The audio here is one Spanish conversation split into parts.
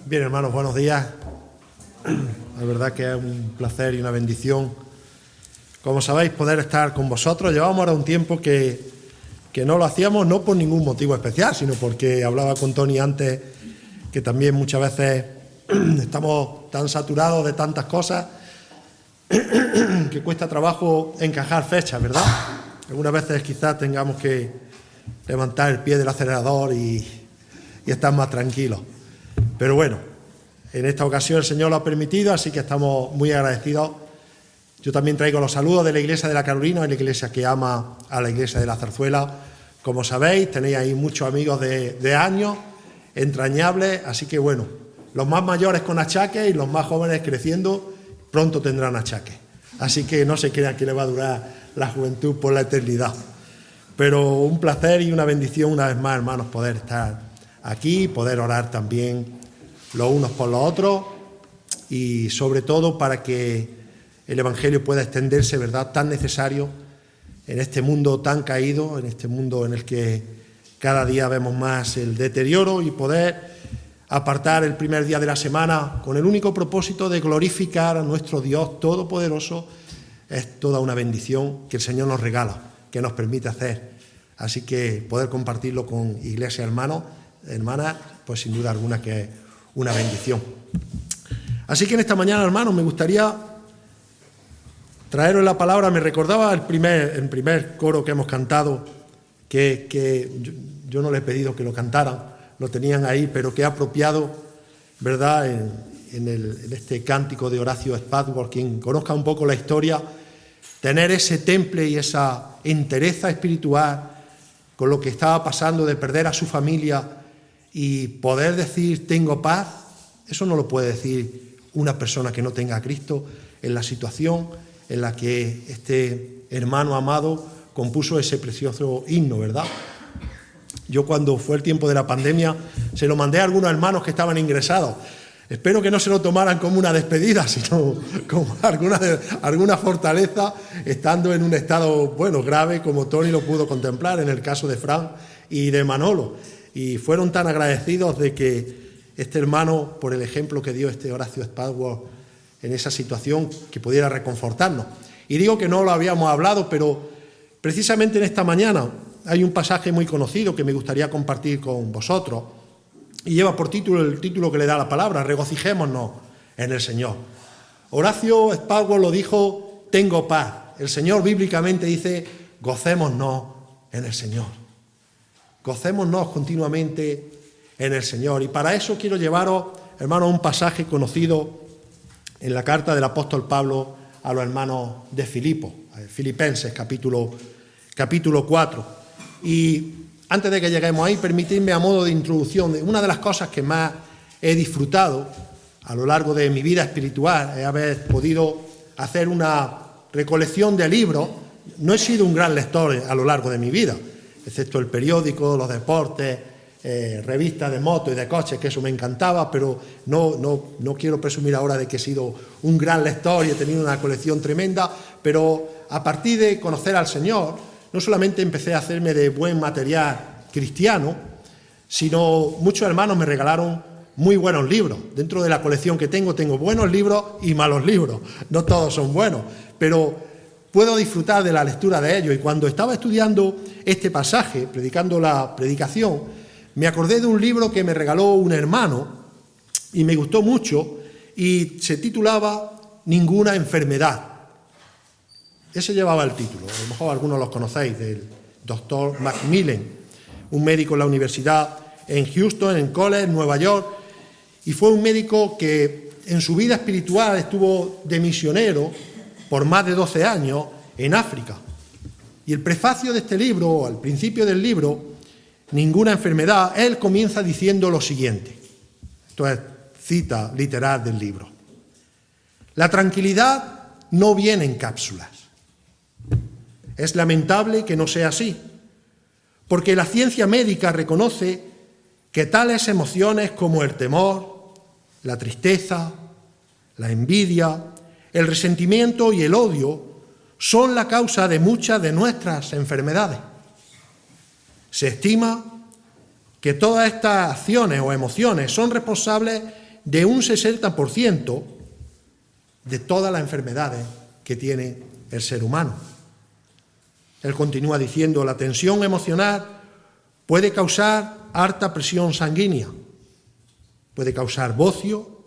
Bien, hermanos, buenos días. La verdad que es un placer y una bendición, como sabéis, poder estar con vosotros. Llevamos ahora un tiempo que no lo hacíamos, no por ningún motivo especial, sino porque hablaba con Tony antes, que también muchas veces estamos tan saturados de tantas cosas que cuesta trabajo encajar fechas, ¿verdad? Algunas veces quizás tengamos que levantar el pie del acelerador y estar más tranquilos. Pero bueno, en esta ocasión el Señor lo ha permitido, así que estamos muy agradecidos. Yo también traigo los saludos de la Iglesia de la Carolina, la iglesia que ama a la Iglesia de la Zarzuela. Como sabéis, tenéis ahí muchos amigos de años, entrañables, así que bueno, los más mayores con achaques y los más jóvenes creciendo, pronto tendrán achaques. Así que no se crean que le va a durar la juventud por la eternidad. Pero un placer y una bendición una vez más, hermanos, poder estar aquí, poder orar también los unos por los otros y sobre todo para que el Evangelio pueda extenderse, ¿verdad?, tan necesario en este mundo tan caído, en este mundo en el que cada día vemos más el deterioro, y poder apartar el primer día de la semana con el único propósito de glorificar a nuestro Dios Todopoderoso. Es toda una bendición que el Señor nos regala, que nos permite hacer. Así que poder compartirlo con iglesia hermanas, pues sin duda alguna que es una bendición. Así que en esta mañana, hermanos, me gustaría traeros la palabra. Me recordaba el primer coro que hemos cantado, que yo no le he pedido que lo cantaran, lo tenían ahí, pero que he apropiado, ¿verdad?, en este cántico de Horacio Spafford. Quien conozca un poco la historia, tener ese temple y esa entereza espiritual con lo que estaba pasando de perder a su familia y poder decir tengo paz, eso no lo puede decir una persona que no tenga a Cristo en la situación en la que este hermano amado compuso ese precioso himno, ¿verdad? Yo, cuando fue el tiempo de la pandemia, se lo mandé a algunos hermanos que estaban ingresados. Espero que no se lo tomaran como una despedida, sino como alguna fortaleza, estando en un estado, bueno, grave, como Tony lo pudo contemplar en el caso de Fran y de Manolo. Y fueron tan agradecidos de que este hermano, por el ejemplo que dio este Horacio Spafford en esa situación, que pudiera reconfortarnos. Y digo que no lo habíamos hablado, pero precisamente en esta mañana hay un pasaje muy conocido que me gustaría compartir con vosotros, y lleva por título el título que le da la palabra: regocijémonos en el Señor. Horacio Spafford lo dijo: tengo paz. El Señor bíblicamente dice: gocémonos en el Señor. Gocémonos continuamente en el Señor. Y para eso quiero llevaros, hermanos, un pasaje conocido en la carta del apóstol Pablo a los hermanos de Filipenses, capítulo 4. Y antes de que lleguemos ahí, permitidme, a modo de introducción, una de las cosas que más he disfrutado a lo largo de mi vida espiritual es haber podido hacer una recolección de libros. No he sido un gran lector a lo largo de mi vida, excepto el periódico, los deportes, revistas de moto y de coches, que eso me encantaba, pero no quiero presumir ahora de que he sido un gran lector y he tenido una colección tremenda. Pero a partir de conocer al Señor, no solamente empecé a hacerme de buen material cristiano, sino muchos hermanos me regalaron muy buenos libros. Dentro de la colección que tengo buenos libros y malos libros. No todos son buenos, pero puedo disfrutar de la lectura de ellos. Y cuando estaba estudiando este pasaje, predicando la predicación, me acordé de un libro que me regaló un hermano y me gustó mucho, y se titulaba Ninguna enfermedad. Ese llevaba el título, a lo mejor algunos los conocéis, del doctor Macmillan, un médico en la universidad en Houston, en College, Nueva York, y fue un médico que en su vida espiritual estuvo de misionero por más de 12 años en África. Y el prefacio de este libro, al principio del libro, Ninguna enfermedad, él comienza diciendo lo siguiente. Esto es cita literal del libro: la tranquilidad no viene en cápsulas. Es lamentable que no sea así, porque la ciencia médica reconoce que tales emociones como el temor, la tristeza, la envidia, el resentimiento y el odio son la causa de muchas de nuestras enfermedades. Se estima que todas estas acciones o emociones son responsables de un 60% de todas las enfermedades que tiene el ser humano. Él continúa diciendo, la tensión emocional puede causar alta presión sanguínea, puede causar bocio,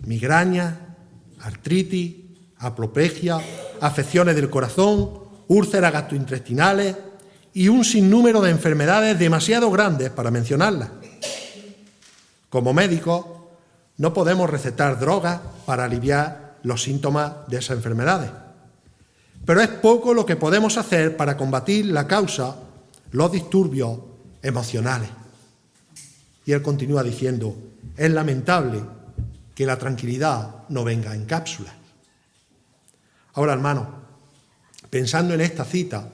migraña, artritis, apoplejía, afecciones del corazón, úlceras gastrointestinales y un sinnúmero de enfermedades demasiado grandes para mencionarlas. Como médicos, no podemos recetar drogas para aliviar los síntomas de esas enfermedades. Pero es poco lo que podemos hacer para combatir la causa, los disturbios emocionales. Y él continúa diciendo, es lamentable que la tranquilidad no venga en cápsulas. Ahora, hermano, pensando en esta cita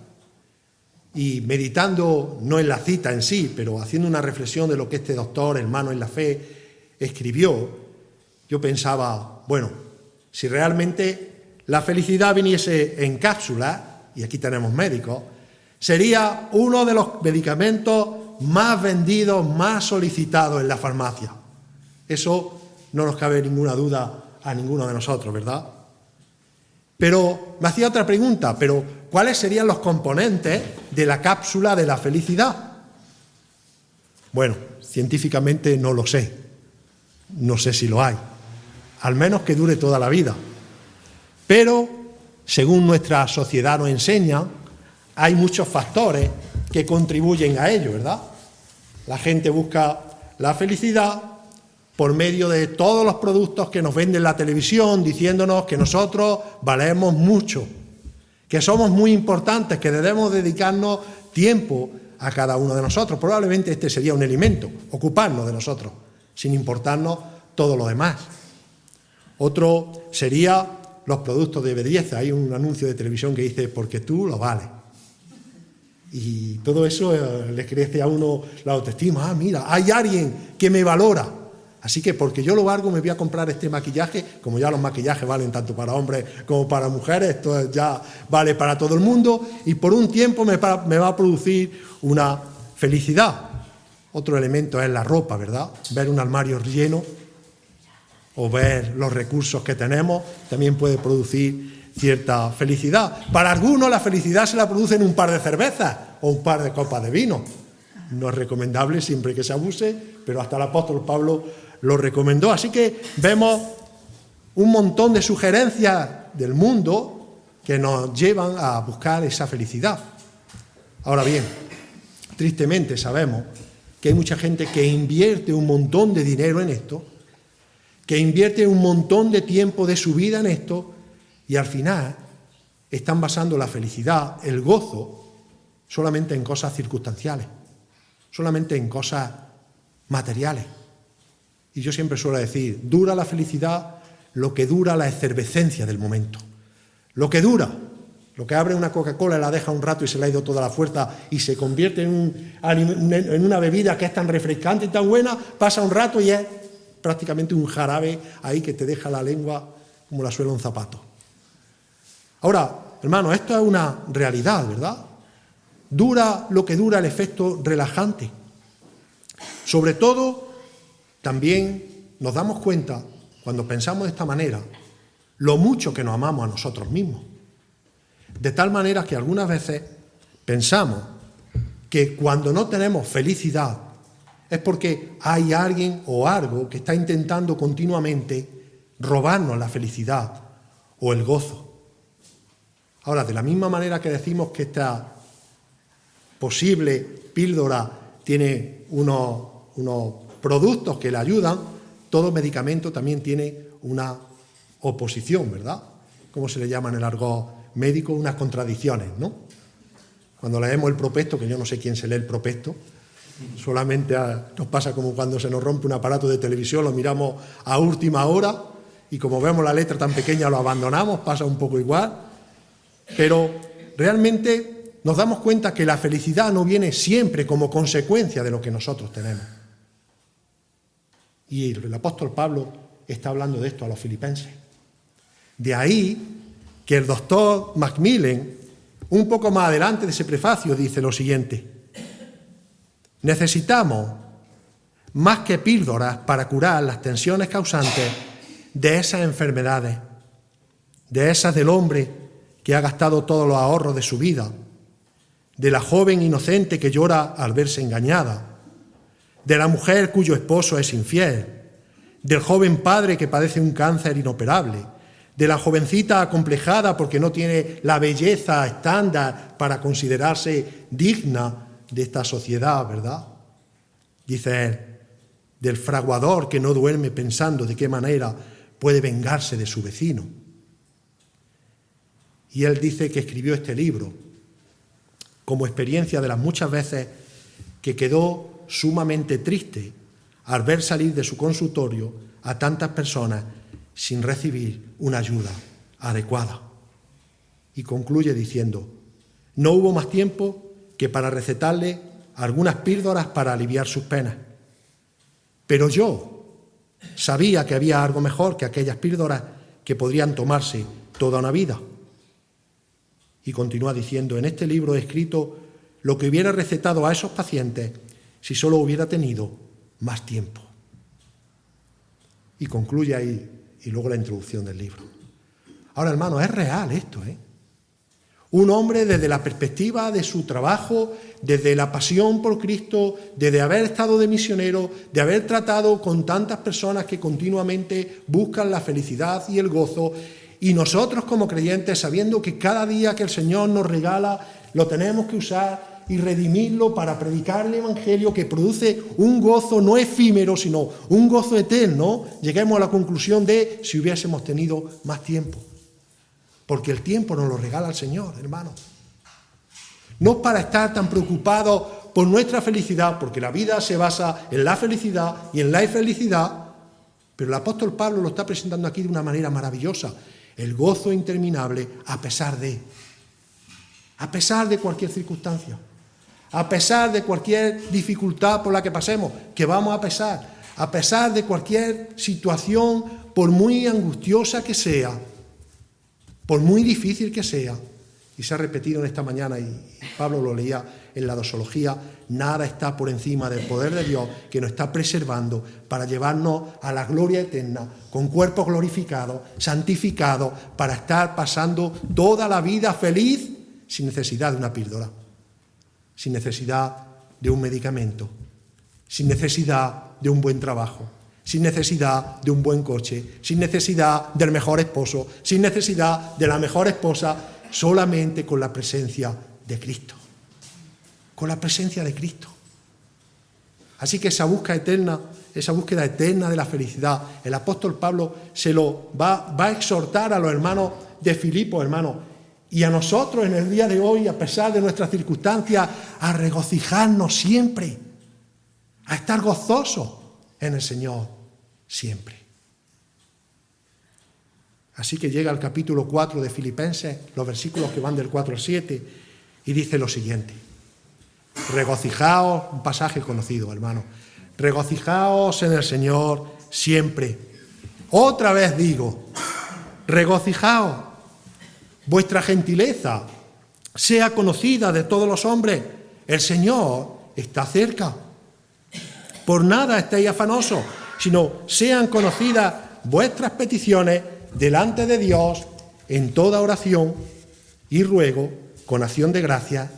y meditando no en la cita en sí, pero haciendo una reflexión de lo que este doctor, hermano en la fe, escribió, yo pensaba, bueno, si realmente la felicidad viniese en cápsulas, y aquí tenemos médicos, sería uno de los medicamentos más vendidos, más solicitados en la farmacia. Eso no nos cabe ninguna duda a ninguno de nosotros, ¿verdad? Pero me hacía otra pregunta, pero ¿cuáles serían los componentes de la cápsula de la felicidad? Bueno, científicamente no lo sé. No sé si lo hay. Al menos que dure toda la vida. Pero, según nuestra sociedad nos enseña, hay muchos factores que contribuyen a ello, ¿verdad? La gente busca la felicidad por medio de todos los productos que nos venden la televisión, diciéndonos que nosotros valemos mucho, que somos muy importantes, que debemos dedicarnos tiempo a cada uno de nosotros. Probablemente este sería un elemento, ocuparnos de nosotros, sin importarnos todo lo demás. Otro sería los productos de belleza. Hay un anuncio de televisión que dice, porque tú lo vales. Y todo eso le crece a uno la autoestima. Ah, mira, hay alguien que me valora. Así que porque yo lo valgo me voy a comprar este maquillaje, como ya los maquillajes valen tanto para hombres como para mujeres, esto ya vale para todo el mundo y por un tiempo me va a producir una felicidad. Otro elemento es la ropa, ¿verdad? Ver un armario lleno o ver los recursos que tenemos también puede producir cierta felicidad. Para algunos la felicidad se la produce en un par de cervezas o un par de copas de vino. No es recomendable siempre que se abuse, pero hasta el apóstol Pablo lo recomendó. Así que vemos un montón de sugerencias del mundo que nos llevan a buscar esa felicidad. Ahora bien, tristemente sabemos que hay mucha gente que invierte un montón de dinero en esto, que invierte un montón de tiempo de su vida en esto y al final están basando la felicidad, el gozo, solamente en cosas circunstanciales, solamente en cosas materiales. Y yo siempre suelo decir, dura la felicidad lo que dura la efervescencia del momento. Lo que dura, lo que abre una Coca-Cola, la deja un rato y se le ha ido toda la fuerza y se convierte en una bebida que es tan refrescante y tan buena, pasa un rato y es prácticamente un jarabe ahí que te deja la lengua como la suela un zapato. Ahora, hermano, esto es una realidad, ¿verdad? Dura lo que dura el efecto relajante. Sobre todo, también nos damos cuenta, cuando pensamos de esta manera, lo mucho que nos amamos a nosotros mismos. De tal manera que algunas veces pensamos que cuando no tenemos felicidad es porque hay alguien o algo que está intentando continuamente robarnos la felicidad o el gozo. Ahora, de la misma manera que decimos que esta posible píldora tiene unos productos que le ayudan, todo medicamento también tiene una oposición, ¿verdad? ¿Cómo se le llama en el argot médico? Unas contradicciones, ¿no? Cuando leemos el prospecto, que yo no sé quién se lee el prospecto, solamente nos pasa como cuando se nos rompe un aparato de televisión, lo miramos a última hora y como vemos la letra tan pequeña lo abandonamos, pasa un poco igual, pero realmente nos damos cuenta que la felicidad no viene siempre como consecuencia de lo que nosotros tenemos. Y el apóstol Pablo está hablando de esto a los filipenses. De ahí que el doctor Macmillan, un poco más adelante de ese prefacio, dice lo siguiente: necesitamos más que píldoras para curar las tensiones causantes de esas enfermedades, de esas del hombre que ha gastado todos los ahorros de su vida, de la joven inocente que llora al verse engañada, de la mujer cuyo esposo es infiel, del joven padre que padece un cáncer inoperable, de la jovencita acomplejada porque no tiene la belleza estándar para considerarse digna de esta sociedad, ¿verdad? Dice él, del fraguador que no duerme pensando de qué manera puede vengarse de su vecino. Y él dice que escribió este libro como experiencia de las muchas veces que quedó sumamente triste al ver salir de su consultorio a tantas personas sin recibir una ayuda adecuada. Y concluye diciendo, no hubo más tiempo que para recetarle algunas píldoras para aliviar sus penas. Pero yo sabía que había algo mejor que aquellas píldoras que podrían tomarse toda una vida. Y continúa diciendo, en este libro he escrito lo que hubiera recetado a esos pacientes si solo hubiera tenido más tiempo. Y concluye ahí, y luego la introducción del libro. Ahora, hermano, es real esto, ¿eh? Un hombre desde la perspectiva de su trabajo, desde la pasión por Cristo, desde haber estado de misionero, de haber tratado con tantas personas que continuamente buscan la felicidad y el gozo, y nosotros como creyentes, sabiendo que cada día que el Señor nos regala, lo tenemos que usar y redimirlo para predicar el Evangelio que produce un gozo no efímero, sino un gozo eterno, lleguemos a la conclusión de si hubiésemos tenido más tiempo. Porque el tiempo nos lo regala el Señor, hermano. No para estar tan preocupados por nuestra felicidad, porque la vida se basa en la felicidad y en la infelicidad, pero el apóstol Pablo lo está presentando aquí de una manera maravillosa. El gozo interminable a pesar de cualquier circunstancia, a pesar de cualquier dificultad por la que pasemos, que vamos a pesar de cualquier situación, por muy angustiosa que sea, por muy difícil que sea, y se ha repetido en esta mañana, y Pablo lo leía en la doxología, nada está por encima del poder de Dios que nos está preservando para llevarnos a la gloria eterna, con cuerpos glorificados, santificados, para estar pasando toda la vida feliz, sin necesidad de una píldora, sin necesidad de un medicamento, sin necesidad de un buen trabajo, sin necesidad de un buen coche, sin necesidad del mejor esposo, sin necesidad de la mejor esposa, solamente con la presencia de Cristo. Con la presencia de Cristo. Así que esa búsqueda eterna de la felicidad, el apóstol Pablo se lo va a exhortar a los hermanos de Filipos, hermanos, y a nosotros en el día de hoy, a pesar de nuestras circunstancias, a regocijarnos siempre, a estar gozosos en el Señor siempre. Así que llega el capítulo 4 de Filipenses, los versículos que van del 4 al 7, y dice lo siguiente. Regocijaos, un pasaje conocido, hermano. Regocijaos en el Señor siempre. Otra vez digo, regocijaos. Vuestra gentileza sea conocida de todos los hombres. El Señor está cerca. Por nada estéis afanosos, sino sean conocidas vuestras peticiones delante de Dios en toda oración y ruego con acción de gracias.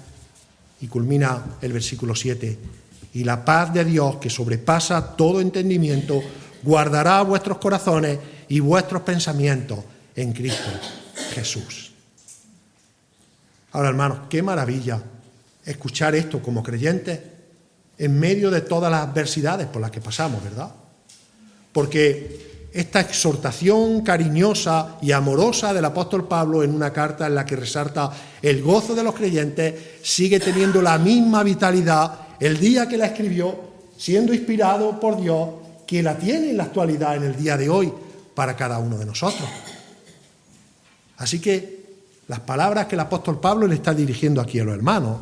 Y culmina el versículo 7. Y la paz de Dios, que sobrepasa todo entendimiento, guardará vuestros corazones y vuestros pensamientos en Cristo Jesús. Ahora, hermanos, qué maravilla escuchar esto como creyentes en medio de todas las adversidades por las que pasamos, ¿verdad? Porque esta exhortación cariñosa y amorosa del apóstol Pablo en una carta en la que resalta el gozo de los creyentes sigue teniendo la misma vitalidad el día que la escribió, siendo inspirado por Dios, que la tiene en la actualidad, en el día de hoy, para cada uno de nosotros. Así que las palabras que el apóstol Pablo le está dirigiendo aquí a los hermanos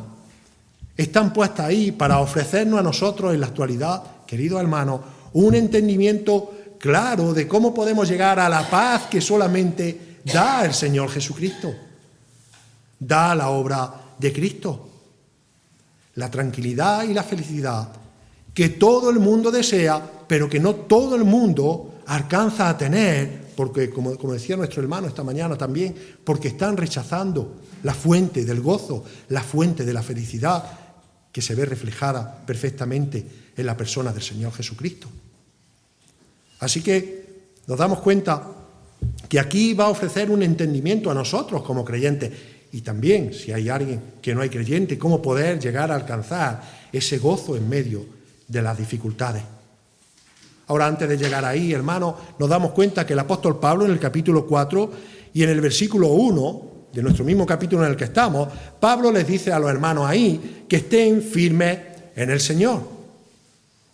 están puestas ahí para ofrecernos a nosotros en la actualidad, queridos hermanos, un entendimiento claro de cómo podemos llegar a la paz que solamente da el Señor Jesucristo, da la obra de Cristo, la tranquilidad y la felicidad que todo el mundo desea, pero que no todo el mundo alcanza a tener, porque como decía nuestro hermano esta mañana también, porque están rechazando la fuente del gozo, la fuente de la felicidad que se ve reflejada perfectamente en la persona del Señor Jesucristo. Así que nos damos cuenta que aquí va a ofrecer un entendimiento a nosotros como creyentes y también, si hay alguien que no hay creyente, cómo poder llegar a alcanzar ese gozo en medio de las dificultades. Ahora, antes de llegar ahí, hermanos, nos damos cuenta que el apóstol Pablo en el capítulo 4 y en el versículo 1 de nuestro mismo capítulo en el que estamos, Pablo les dice a los hermanos ahí que estén firmes en el Señor.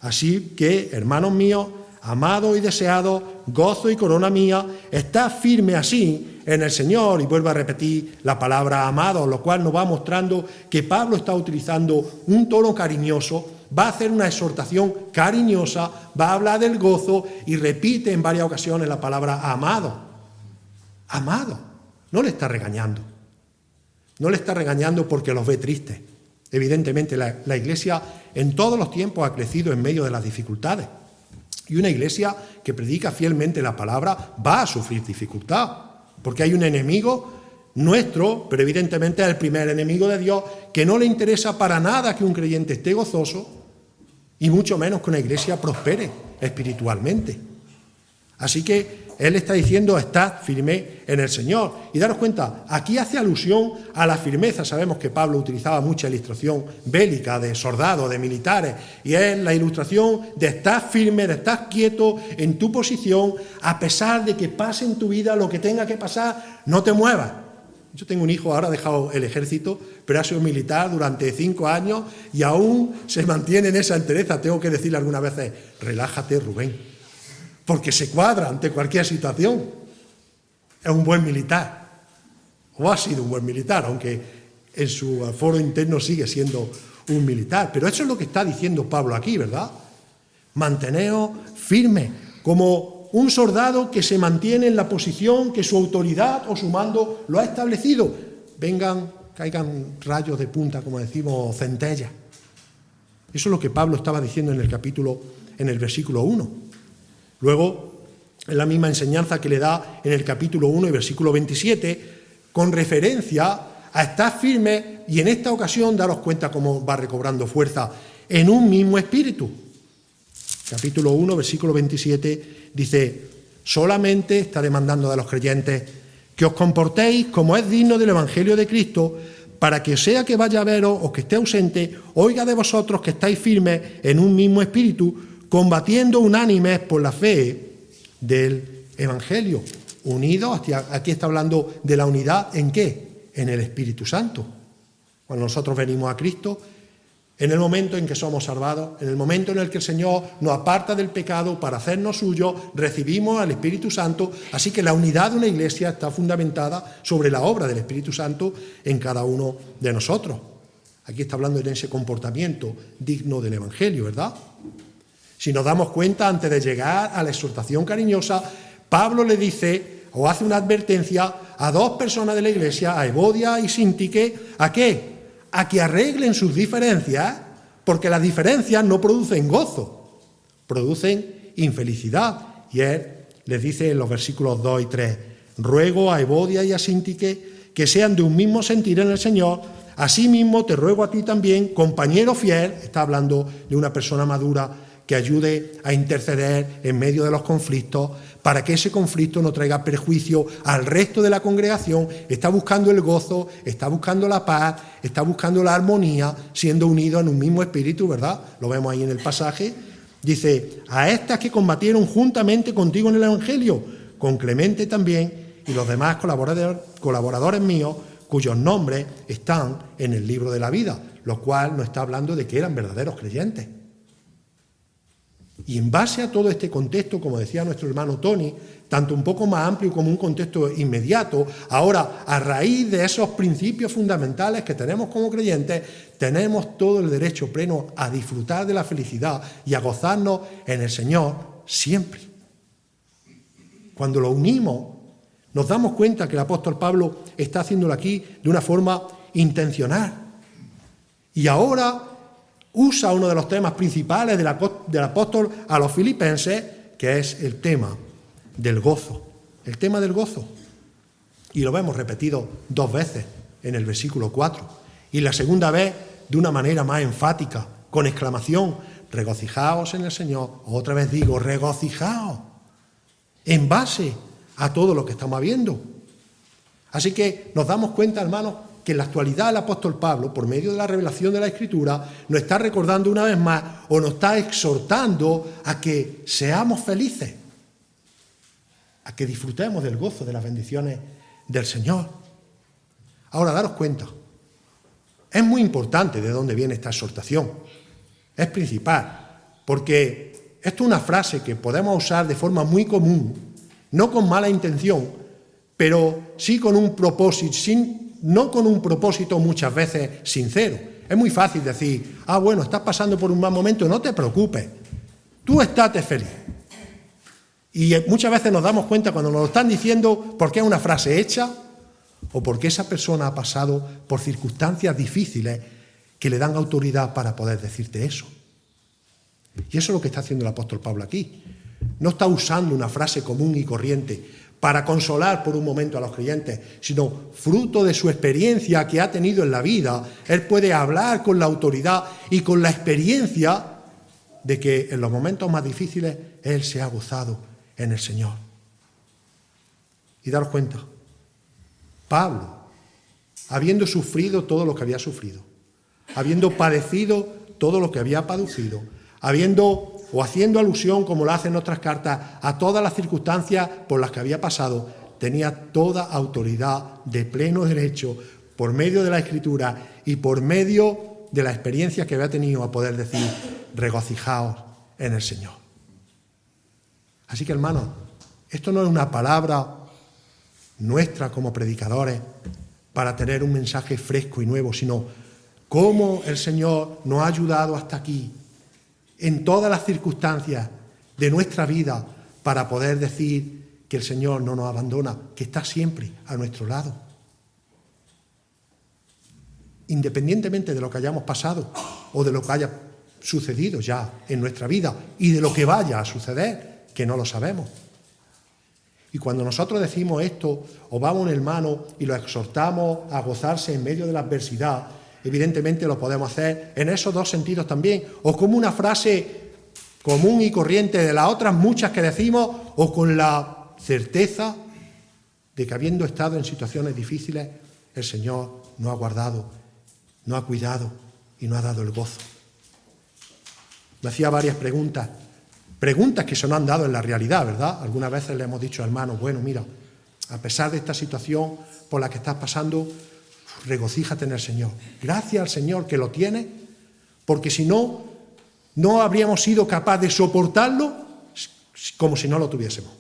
Así que, hermanos míos, amados y deseados, gozo y corona mía, está firme así en el Señor. Y vuelvo a repetir la palabra amado, lo cual nos va mostrando que Pablo está utilizando un tono cariñoso, va a hacer una exhortación cariñosa, va a hablar del gozo y repite en varias ocasiones la palabra amado. Amado. No le está regañando. No le está regañando porque los ve tristes. Evidentemente la Iglesia en todos los tiempos ha crecido en medio de las dificultades. Y una iglesia que predica fielmente la palabra va a sufrir dificultad, porque hay un enemigo nuestro, pero evidentemente es el primer enemigo de Dios, que no le interesa para nada que un creyente esté gozoso y mucho menos que una iglesia prospere espiritualmente. Así que él está diciendo, estad firme en el Señor. Y daros cuenta, aquí hace alusión a la firmeza. Sabemos que Pablo utilizaba mucha ilustración bélica de soldados, de militares, y es la ilustración de estar firme, de estar quieto en tu posición, a pesar de que pase en tu vida lo que tenga que pasar, no te muevas. Yo tengo un hijo, ahora ha dejado el ejército, pero ha sido militar durante 5 años y aún se mantiene en esa entereza. Tengo que decirle algunas veces, relájate, Rubén, porque se cuadra ante cualquier situación. Es un buen militar, o ha sido un buen militar, aunque en su foro interno sigue siendo un militar. Pero eso es lo que está diciendo Pablo aquí, ¿verdad? Manteneos firmes, como un soldado que se mantiene en la posición que su autoridad o su mando lo ha establecido. Caigan rayos de punta, como decimos, centellas. Eso es lo que Pablo estaba diciendo en el versículo 1. Luego, en la misma enseñanza que le da en el capítulo 1 y versículo 27, con referencia a estar firme, y en esta ocasión daros cuenta cómo va recobrando fuerza, en un mismo espíritu. Capítulo 1, versículo 27, dice, solamente está demandando de los creyentes que os comportéis como es digno del Evangelio de Cristo, para que sea que vaya a veros o que esté ausente, oiga de vosotros que estáis firmes en un mismo espíritu, combatiendo unánimes por la fe del Evangelio. Unidos, aquí está hablando de la unidad, ¿en qué? En el Espíritu Santo. Cuando nosotros venimos a Cristo, en el momento en que somos salvados, en el momento en el que el Señor nos aparta del pecado para hacernos suyos, recibimos al Espíritu Santo. Así que la unidad de una iglesia está fundamentada sobre la obra del Espíritu Santo en cada uno de nosotros. Aquí está hablando de ese comportamiento digno del Evangelio, ¿verdad? Si nos damos cuenta, antes de llegar a la exhortación cariñosa, Pablo le dice o hace una advertencia a 2 personas de la iglesia, a Evodia y Síntique, ¿a qué? A que arreglen sus diferencias, porque las diferencias no producen gozo, producen infelicidad. Y él les dice en los versículos 2 y 3, ruego a Evodia y a Síntique que sean de un mismo sentir en el Señor. Asimismo te ruego a ti también, compañero fiel, está hablando de una persona madura, que ayude a interceder en medio de los conflictos, para que ese conflicto no traiga perjuicio al resto de la congregación. Está buscando el gozo, está buscando la paz, está buscando la armonía, siendo unidos en un mismo espíritu, ¿verdad? Lo vemos ahí en el pasaje. Dice, a estas que combatieron juntamente contigo en el Evangelio, con Clemente también, y los demás colaboradores míos, cuyos nombres están en el libro de la vida, lo cual nos está hablando de que eran verdaderos creyentes. Y en base a todo este contexto, como decía nuestro hermano Tony, tanto un poco más amplio como un contexto inmediato, ahora, a raíz de esos principios fundamentales que tenemos como creyentes, tenemos todo el derecho pleno a disfrutar de la felicidad y a gozarnos en el Señor siempre. Cuando lo unimos, nos damos cuenta que el apóstol Pablo está haciéndolo aquí de una forma intencional. Y ahora usa uno de los temas principales del apóstol a los filipenses, que es el tema del gozo. El tema del gozo. Y lo vemos repetido 2 veces en el versículo 4. Y la segunda vez de una manera más enfática, con exclamación: regocijaos en el Señor. Otra vez digo, regocijaos, en base a todo lo que estamos viendo. Así que nos damos cuenta, hermanos, que en la actualidad el apóstol Pablo, por medio de la revelación de la Escritura, nos está recordando una vez más, o nos está exhortando a que seamos felices, a que disfrutemos del gozo, de las bendiciones del Señor. Ahora, daros cuenta, es muy importante de dónde viene esta exhortación. Es principal, porque esto es una frase que podemos usar de forma muy común, no con mala intención, pero sí con un propósito, no con un propósito muchas veces sincero. Es muy fácil decir: bueno, estás pasando por un mal momento, no te preocupes, tú estate feliz. Y muchas veces nos damos cuenta cuando nos lo están diciendo porque es una frase hecha o porque esa persona ha pasado por circunstancias difíciles que le dan autoridad para poder decirte eso. Y eso es lo que está haciendo el apóstol Pablo aquí. No está usando una frase común y corriente para consolar por un momento a los creyentes, sino fruto de su experiencia que ha tenido en la vida. Él puede hablar con la autoridad y con la experiencia de que en los momentos más difíciles él se ha gozado en el Señor. Y daros cuenta, Pablo, habiendo sufrido todo lo que había sufrido, habiendo padecido todo lo que había padecido, haciendo alusión, como lo hacen otras cartas, a todas las circunstancias por las que había pasado, tenía toda autoridad de pleno derecho, por medio de la Escritura y por medio de la experiencia que había tenido, a poder decir: regocijaos en el Señor. Así que, hermanos, esto no es una palabra nuestra como predicadores para tener un mensaje fresco y nuevo, sino cómo el Señor nos ha ayudado hasta aquí, en todas las circunstancias de nuestra vida, para poder decir que el Señor no nos abandona, que está siempre a nuestro lado. Independientemente de lo que hayamos pasado o de lo que haya sucedido ya en nuestra vida y de lo que vaya a suceder, que no lo sabemos. Y cuando nosotros decimos esto, o vamos a un hermano y lo exhortamos a gozarse en medio de la adversidad, evidentemente lo podemos hacer en esos 2 sentidos también, o como una frase común y corriente de las otras muchas que decimos, o con la certeza de que, habiendo estado en situaciones difíciles, el Señor nos ha guardado, nos ha cuidado y nos ha dado el gozo. Me hacía varias preguntas que se nos han dado en la realidad, ¿verdad? Algunas veces le hemos dicho a hermanos: bueno, mira, a pesar de esta situación por la que estás pasando, regocíjate en el Señor. Gracias al Señor que lo tiene, porque si no, no habríamos sido capaces de soportarlo como si no lo tuviésemos.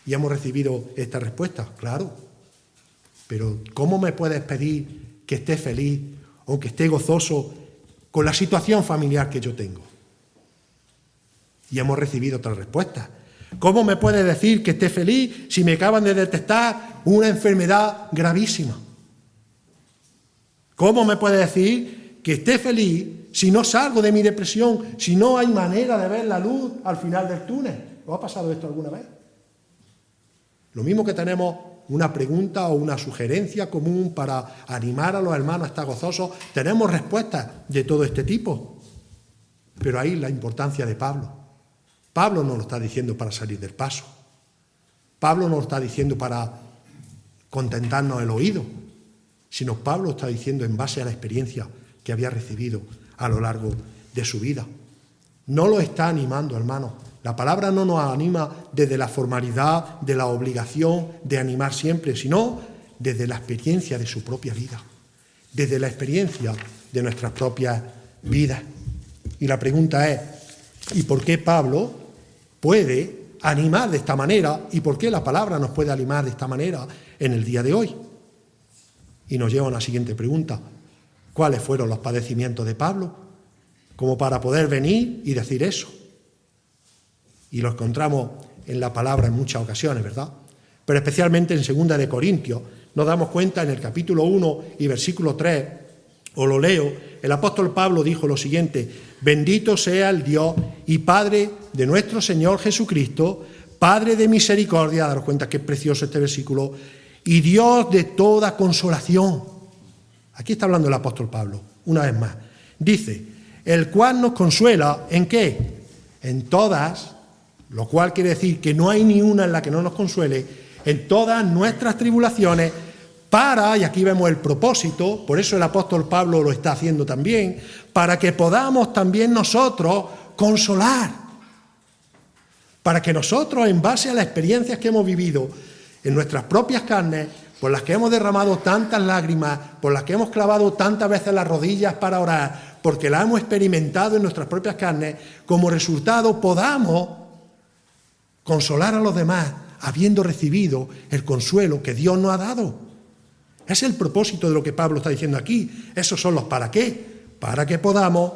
Y hemos recibido esta respuesta: claro, pero ¿cómo me puedes pedir que esté feliz o que esté gozoso con la situación familiar que yo tengo? Y hemos recibido otra respuesta: ¿cómo me puedes decir que esté feliz si me acaban de detectar una enfermedad gravísima? ¿Cómo me puedes decir que esté feliz si no salgo de mi depresión, si no hay manera de ver la luz al final del túnel? ¿Os ha pasado esto alguna vez? Lo mismo que tenemos una pregunta o una sugerencia común para animar a los hermanos a estar gozosos, tenemos respuestas de todo este tipo. Pero ahí la importancia de Pablo. Pablo no lo está diciendo para salir del paso. Pablo no lo está diciendo para contentarnos el oído, sino Pablo está diciendo en base a la experiencia que había recibido a lo largo de su vida. No lo está animando, hermano. La palabra no nos anima desde la formalidad, de la obligación de animar siempre, sino desde la experiencia de su propia vida, desde la experiencia de nuestras propias vidas. Y la pregunta es: ¿y por qué Pablo puede animar de esta manera? ¿Y por qué la palabra nos puede animar de esta manera en el día de hoy? Y nos lleva a una siguiente pregunta: ¿cuáles fueron los padecimientos de Pablo como para poder venir y decir eso? Y lo encontramos en la palabra en muchas ocasiones, ¿verdad? Pero especialmente en 2 de Corintios nos damos cuenta en el capítulo 1 y versículo 3, Os lo leo. El apóstol Pablo dijo lo siguiente: bendito sea el Dios y Padre de nuestro Señor Jesucristo, Padre de misericordia, daros cuenta que es precioso este versículo, y Dios de toda consolación. Aquí está hablando el apóstol Pablo, una vez más. Dice, el cual nos consuela, ¿en qué? En todas, lo cual quiere decir que no hay ni una en la que no nos consuele, en todas nuestras tribulaciones, para, y aquí vemos el propósito, por eso el apóstol Pablo lo está haciendo también, para que podamos también nosotros consolar, para que nosotros, en base a las experiencias que hemos vivido en nuestras propias carnes, por las que hemos derramado tantas lágrimas, por las que hemos clavado tantas veces las rodillas para orar, porque la hemos experimentado en nuestras propias carnes, como resultado podamos consolar a los demás, habiendo recibido el consuelo que Dios nos ha dado. Es el propósito de lo que Pablo está diciendo aquí. Esos son los para qué. Para que podamos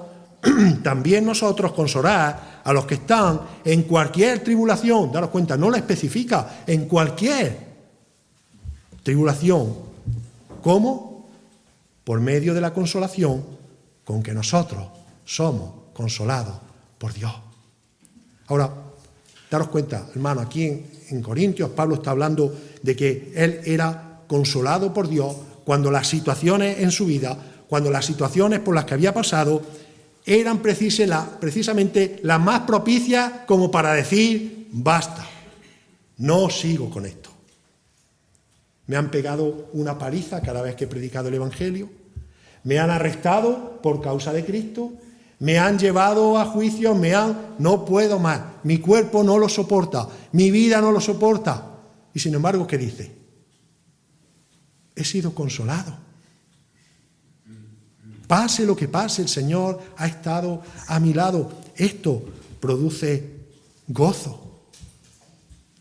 también nosotros consolar a los que están en cualquier tribulación. Daros cuenta, no la especifica, en cualquier tribulación. ¿Cómo? Por medio de la consolación con que nosotros somos consolados por Dios. Ahora, daros cuenta, hermano, aquí en Corintios Pablo está hablando de que él era consolado por Dios cuando las situaciones en su vida, cuando las situaciones por las que había pasado eran precisamente las más propicias como para decir, basta, no sigo con esto. Me han pegado una paliza cada vez que he predicado el Evangelio, me han arrestado por causa de Cristo, me han llevado a juicio, no puedo más, mi cuerpo no lo soporta, mi vida no lo soporta. Y sin embargo, ¿qué dice? He sido consolado. Pase lo que pase, el Señor ha estado a mi lado. Esto produce gozo.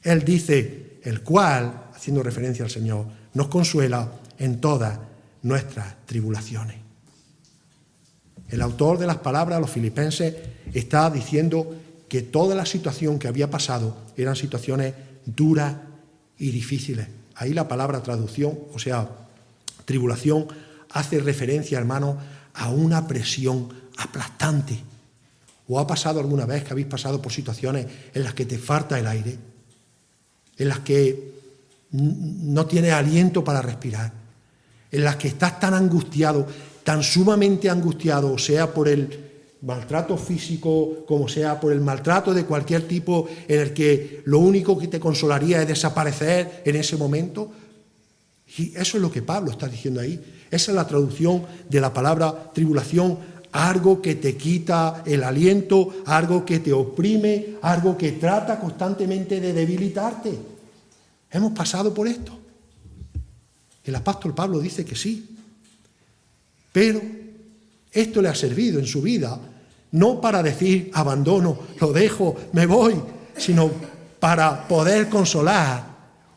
Él dice, el cual, haciendo referencia al Señor, nos consuela en todas nuestras tribulaciones. El autor de las palabras a los filipenses está diciendo que toda la situación que había pasado eran situaciones duras y difíciles. Ahí la palabra traducción, o sea, tribulación, hace referencia, hermano, a una presión aplastante. ¿O ha pasado alguna vez que habéis pasado por situaciones en las que te falta el aire? En las que no tienes aliento para respirar? En las que estás tan angustiado, tan sumamente angustiado, o sea por el maltrato físico, como sea por el maltrato de cualquier tipo, en el que lo único que te consolaría es desaparecer en ese momento. Y eso es lo que Pablo está diciendo ahí. Esa es la traducción de la palabra tribulación, algo que te quita el aliento, algo que te oprime, algo que trata constantemente de debilitarte. Hemos pasado por esto. El apóstol Pablo dice que sí. Pero esto le ha servido en su vida, no para decir abandono, lo dejo, me voy, sino para poder consolar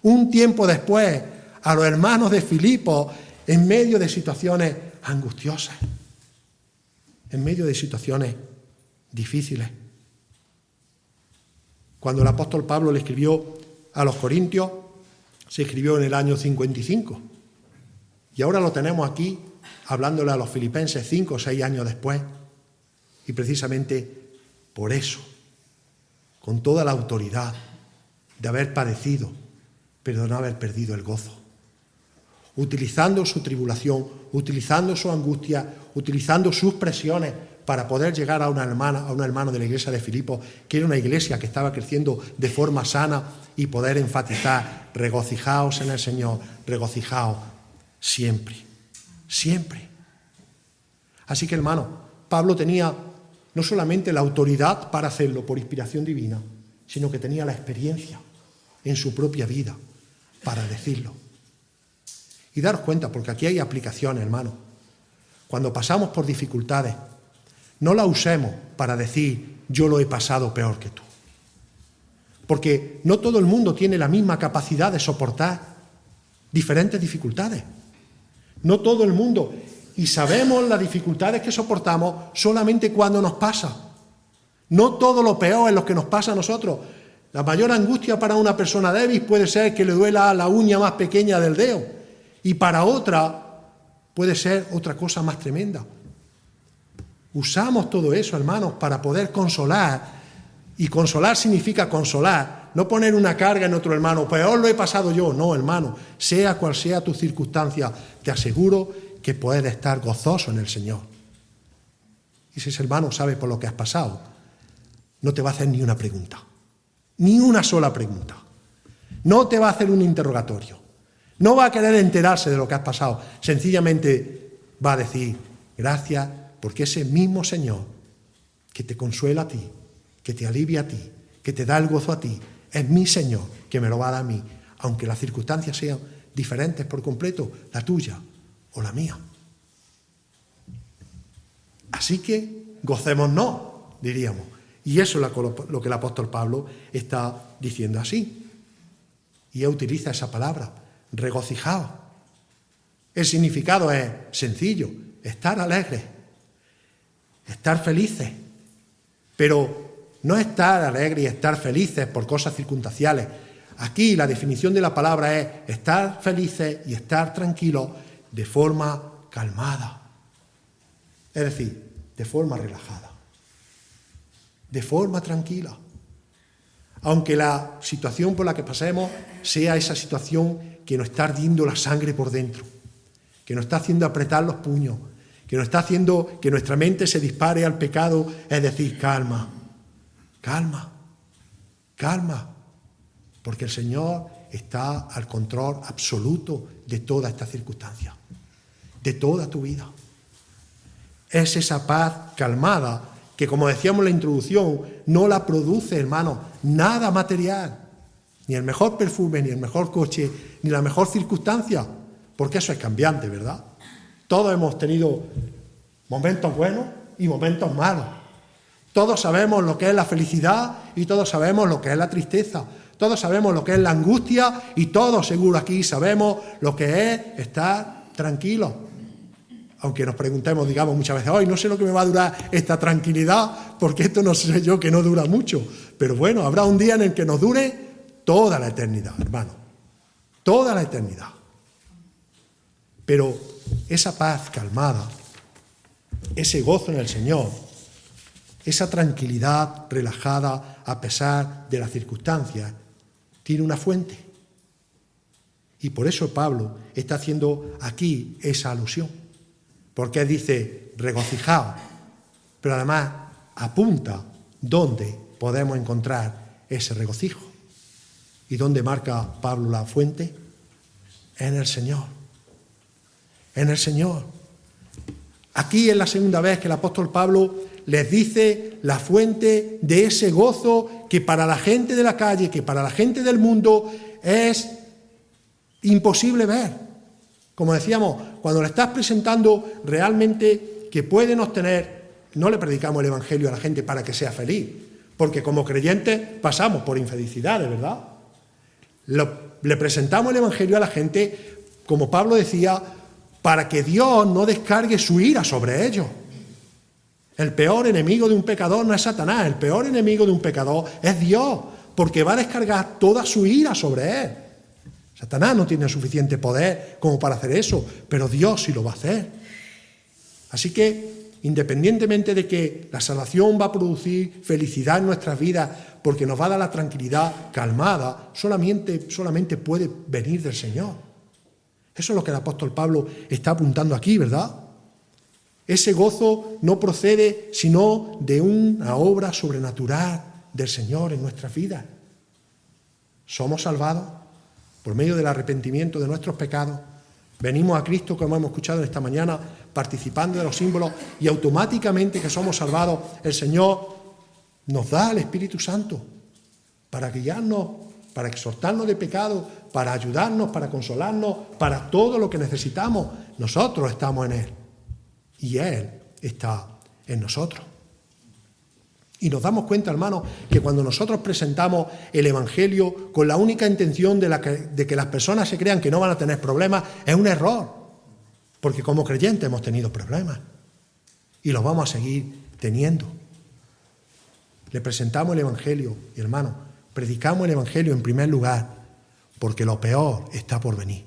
un tiempo después a los hermanos de Filipos en medio de situaciones angustiosas, en medio de situaciones difíciles. Cuando el apóstol Pablo le escribió a los Corintios, se escribió en el año 55. Y ahora lo tenemos aquí, hablándole a los filipenses 5 o 6 años después. Y precisamente por eso, con toda la autoridad de haber padecido, pero de no haber perdido el gozo. Utilizando su tribulación, utilizando su angustia, utilizando sus presiones para poder llegar a un hermano de la iglesia de Filipos, que era una iglesia que estaba creciendo de forma sana, y poder enfatizar, regocijaos en el Señor, regocijaos siempre, siempre. Así que, hermano, Pablo tenía no solamente la autoridad para hacerlo por inspiración divina, sino que tenía la experiencia en su propia vida para decirlo. Y daros cuenta, porque aquí hay aplicaciones, hermano. Cuando pasamos por dificultades, no la usemos para decir, yo lo he pasado peor que tú. Porque no todo el mundo tiene la misma capacidad de soportar diferentes dificultades. No todo el mundo. Y sabemos las dificultades que soportamos solamente cuando nos pasa. No todo lo peor es lo que nos pasa a nosotros. La mayor angustia para una persona débil puede ser que le duela la uña más pequeña del dedo. Y para otra, puede ser otra cosa más tremenda. Usamos todo eso, hermanos, para poder consolar. Y consolar significa consolar, no poner una carga en otro hermano. Peor lo he pasado yo. No, hermano, sea cual sea tu circunstancia, te aseguro que puedes estar gozoso en el Señor. Y si ese hermano sabe por lo que has pasado, no te va a hacer ni una pregunta. Ni una sola pregunta. No te va a hacer un interrogatorio. No va a querer enterarse de lo que has pasado. Sencillamente va a decir, gracias, porque ese mismo Señor que te consuela a ti, que te alivia a ti, que te da el gozo a ti, es mi Señor que me lo va a dar a mí, aunque las circunstancias sean diferentes por completo, la tuya o la mía. Así que gocémonos, diríamos. Y eso es lo que el apóstol Pablo está diciendo así. Y él utiliza esa palabra, regocijaos. El significado es sencillo, estar alegres, estar felices. Pero no estar alegres y estar felices por cosas circunstanciales. Aquí la definición de la palabra es estar felices y estar tranquilos de forma calmada. Es decir, de forma relajada. De forma tranquila. Aunque la situación por la que pasemos sea esa situación que nos está ardiendo la sangre por dentro, que nos está haciendo apretar los puños, que nos está haciendo que nuestra mente se dispare al pecado, es decir, calma, calma, calma, porque el Señor está al control absoluto de toda esta circunstancia, de toda tu vida. Es esa paz calmada que, como decíamos en la introducción, no la produce, hermano, nada material, ni el mejor perfume, ni el mejor coche, ni la mejor circunstancia, porque eso es cambiante, ¿verdad? Todos hemos tenido momentos buenos y momentos malos. Todos sabemos lo que es la felicidad y todos sabemos lo que es la tristeza. Todos sabemos lo que es la angustia y todos seguro aquí sabemos lo que es estar tranquilos. Aunque nos preguntemos, digamos muchas veces, hoy no sé lo que me va a durar esta tranquilidad, porque esto no sé yo que no dura mucho. Pero bueno, habrá un día en el que nos dure toda la eternidad, hermano. Toda la eternidad. Pero esa paz calmada, ese gozo en el Señor, esa tranquilidad relajada a pesar de las circunstancias, tiene una fuente. Y por eso Pablo está haciendo aquí esa alusión. Porque él dice, regocijaos, pero además apunta dónde podemos encontrar ese regocijo. ¿Y dónde marca Pablo la fuente? En el Señor. En el Señor. Aquí es la segunda vez que el apóstol Pablo les dice la fuente de ese gozo que para la gente de la calle, que para la gente del mundo es imposible ver. Como decíamos, cuando le estás presentando realmente que pueden obtener, no le predicamos el Evangelio a la gente para que sea feliz, porque como creyentes pasamos por infelicidades, ¿verdad? Le presentamos el Evangelio a la gente, como Pablo decía, para que Dios no descargue su ira sobre ellos. El peor enemigo de un pecador no es Satanás, el peor enemigo de un pecador es Dios, porque va a descargar toda su ira sobre él. Satanás no tiene suficiente poder como para hacer eso, pero Dios sí lo va a hacer. Así que, independientemente de que la salvación va a producir felicidad en nuestras vidas, porque nos va a dar la tranquilidad calmada, solamente puede venir del Señor. Eso es lo que el apóstol Pablo está apuntando aquí, ¿verdad? Ese gozo no procede sino de una obra sobrenatural del Señor en nuestras vidas. Somos salvados por medio del arrepentimiento de nuestros pecados. Venimos a Cristo, como hemos escuchado esta mañana, participando de los símbolos, y automáticamente que somos salvados, el Señor nos da el Espíritu Santo para guiarnos, para exhortarnos de pecado, para ayudarnos, para consolarnos, para todo lo que necesitamos. Nosotros estamos en Él y Él está en nosotros. Y nos damos cuenta, hermanos, que cuando nosotros presentamos el Evangelio con la única intención de que las personas se crean que no van a tener problemas, es un error. Porque como creyentes hemos tenido problemas y los vamos a seguir teniendo. Le presentamos el Evangelio y, hermanos, predicamos el Evangelio en primer lugar porque lo peor está por venir.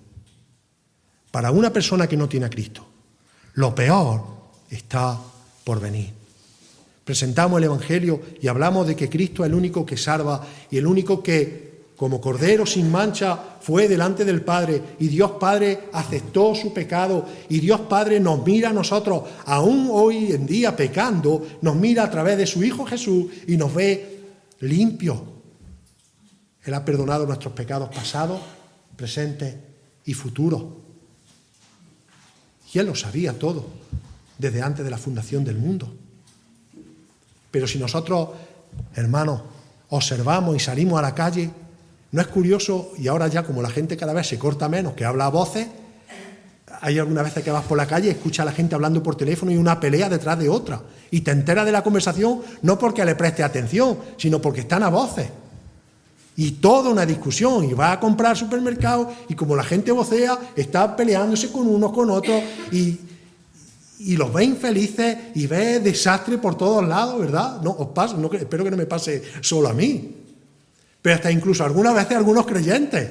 Para una persona que no tiene a Cristo, Lo peor está por venir. Presentamos el Evangelio y hablamos de que Cristo es el único que salva y el único que, como Cordero sin mancha, fue delante del Padre y Dios Padre aceptó su pecado y Dios Padre nos mira a nosotros, aún hoy en día pecando, nos mira a través de su Hijo Jesús y nos ve limpios. Él ha perdonado nuestros pecados pasados, presentes y futuros. Y Él lo sabía todo, desde antes de la fundación del mundo. Pero si nosotros, hermanos, observamos y salimos a la calle, ¿no es curioso? Y ahora ya como la gente cada vez se corta menos, que habla a voces, hay algunas veces que vas por la calle y escuchas a la gente hablando por teléfono y una pelea detrás de otra. Y te enteras de la conversación no porque le preste atención, sino porque están a voces. Y toda una discusión, y va a comprar al supermercado y como la gente vocea, está peleándose con unos, con otros, y los ve infelices y ve desastre por todos lados, ¿verdad? No, os pasa, no, espero que no me pase solo a mí. Pero hasta incluso algunas veces algunos creyentes,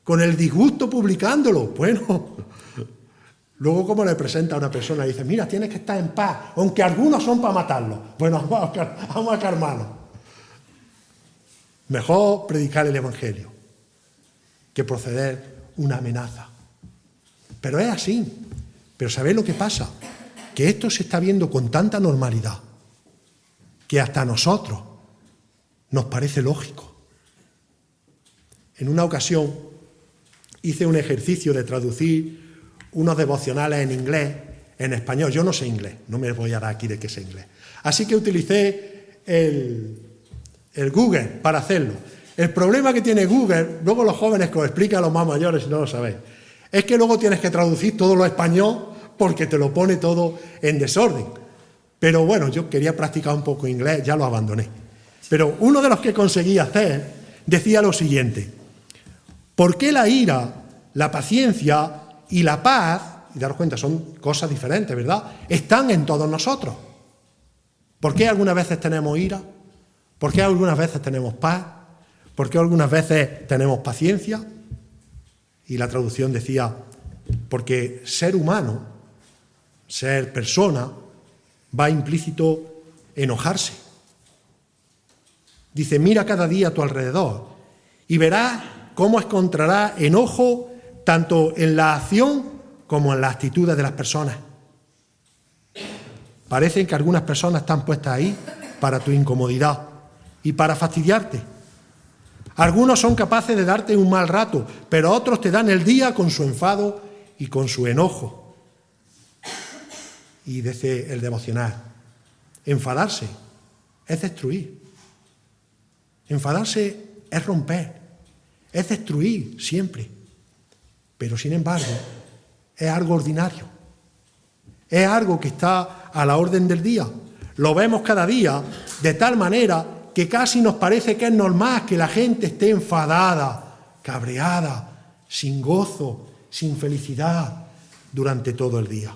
con el disgusto publicándolo. Bueno, luego como le presenta a una persona y dice, mira, tienes que estar en paz, aunque algunos son para matarlo. Bueno, vamos a calmarnos. Mejor predicar el Evangelio que proceder una amenaza. Pero es así. Pero ¿sabéis lo que pasa? Que esto se está viendo con tanta normalidad que hasta a nosotros nos parece lógico. En una ocasión hice un ejercicio de traducir unos devocionales en inglés, en español. Yo no sé inglés, no me voy a dar aquí de que sé inglés. Así que utilicé el Google para hacerlo. El problema que tiene Google, luego los jóvenes que os explica a los más mayores si no lo sabéis, es que luego tienes que traducir todo lo español porque te lo pone todo en desorden. Pero bueno, yo quería practicar un poco inglés, ya lo abandoné. Pero uno de los que conseguí hacer decía lo siguiente: ¿por qué la ira, la paciencia y la paz, y daros cuenta, son cosas diferentes, ¿verdad?, están en todos nosotros? ¿Por qué algunas veces tenemos ira? ¿Por qué algunas veces tenemos paz? ¿Por qué algunas veces tenemos paciencia? Y la traducción decía, porque ser humano, ser persona, va implícito enojarse. Dice, mira cada día a tu alrededor y verás cómo encontrarás enojo tanto en la acción como en las actitudes de las personas. Parece que algunas personas están puestas ahí para tu incomodidad y para fastidiarte. Algunos son capaces de darte un mal rato, pero otros te dan el día con su enfado y con su enojo. Y dice el devocional, enfadarse es destruir. Enfadarse es romper, es destruir siempre. Pero sin embargo, es algo ordinario. Es algo que está a la orden del día. Lo vemos cada día de tal manera que casi nos parece que es normal que la gente esté enfadada, cabreada, sin gozo, sin felicidad durante todo el día.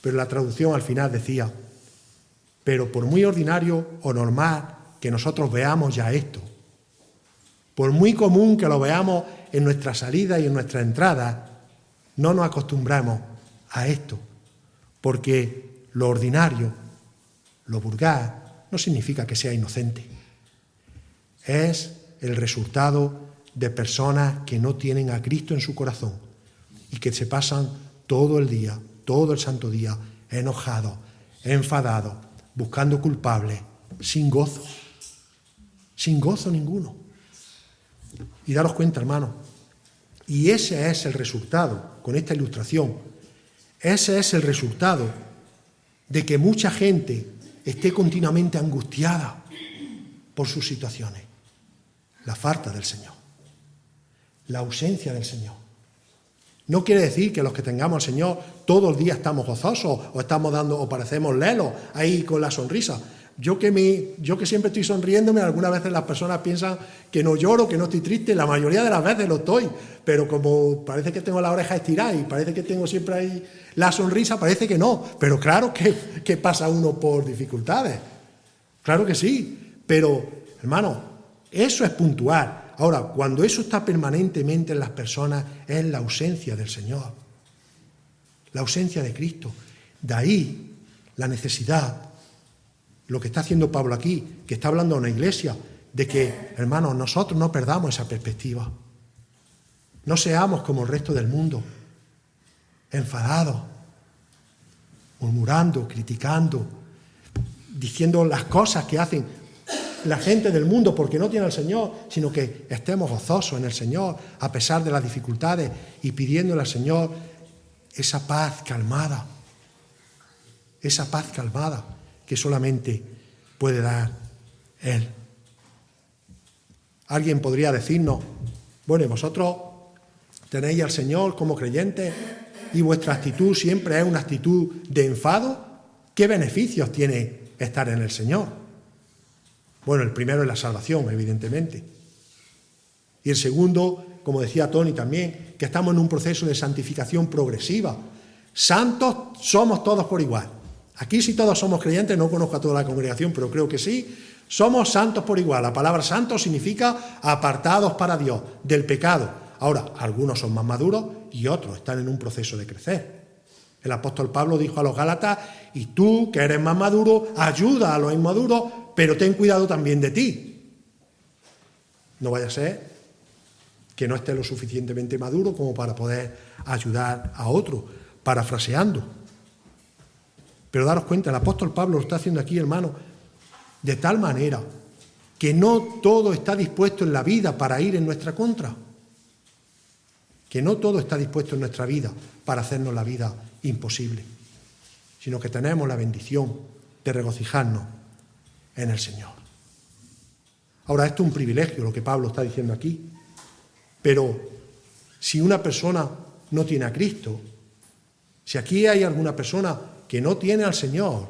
Pero la traducción al final decía, pero por muy ordinario o normal que nosotros veamos ya esto, por muy común que lo veamos en nuestra salida y en nuestra entrada, no nos acostumbramos a esto, porque lo ordinario, lo vulgar, no significa que sea inocente. Es el resultado de personas que no tienen a Cristo en su corazón y que se pasan todo el día, todo el santo día, enojados, enfadados, buscando culpables, sin gozo ninguno. Y daros cuenta, hermanos, y ese es el resultado, con esta ilustración, ese es el resultado de que mucha gente esté continuamente angustiada por sus situaciones. La falta del Señor, la ausencia del Señor. No quiere decir que los que tengamos al Señor todo el día estamos gozosos o estamos dando o parecemos lelos ahí con la sonrisa. Yo que siempre estoy sonriéndome, algunas veces las personas piensan que no lloro, que no estoy triste, la mayoría de las veces lo estoy, pero como parece que tengo la oreja estirada y parece que tengo siempre ahí la sonrisa, parece que no, pero claro que pasa uno por dificultades, claro que sí, pero hermano, eso es puntual. Ahora, cuando eso está permanentemente en las personas, es la ausencia del Señor. la ausencia de Cristo. De ahí la necesidad, lo que está haciendo Pablo aquí, que está hablando a una iglesia, de que, hermanos, nosotros no perdamos esa perspectiva. No seamos como el resto del mundo, enfadados, murmurando, criticando, diciendo las cosas que hacen la gente del mundo porque no tiene al Señor, sino que estemos gozosos en el Señor a pesar de las dificultades y pidiéndole al Señor esa paz calmada que solamente puede dar Él. Alguien podría decirnos, bueno, vosotros tenéis al Señor como creyentes y vuestra actitud siempre es una actitud de enfado. ¿Qué beneficios tiene estar en el Señor? Bueno, el primero es la salvación, evidentemente. Y el segundo, como decía Tony también, que estamos en un proceso de santificación progresiva. Santos somos todos por igual. Aquí si todos somos creyentes, no conozco a toda la congregación, pero creo que sí, somos santos por igual. La palabra santo significa apartados para Dios, del pecado. Ahora, algunos son más maduros y otros están en un proceso de crecer. El apóstol Pablo dijo a los Gálatas, y tú, que eres más maduro, ayuda a los inmaduros, pero ten cuidado también de ti. No vaya a ser que no esté lo suficientemente maduro como para poder ayudar a otro, parafraseando. Pero daros cuenta, el apóstol Pablo lo está haciendo aquí, hermano, de tal manera que no todo está dispuesto en la vida para ir en nuestra contra. Que no todo está dispuesto en nuestra vida para hacernos la vida imposible, sino que tenemos la bendición de regocijarnos en el Señor. Ahora, esto es un privilegio, lo que Pablo está diciendo aquí, pero si una persona no tiene a Cristo, si aquí hay alguna persona que no tiene al Señor,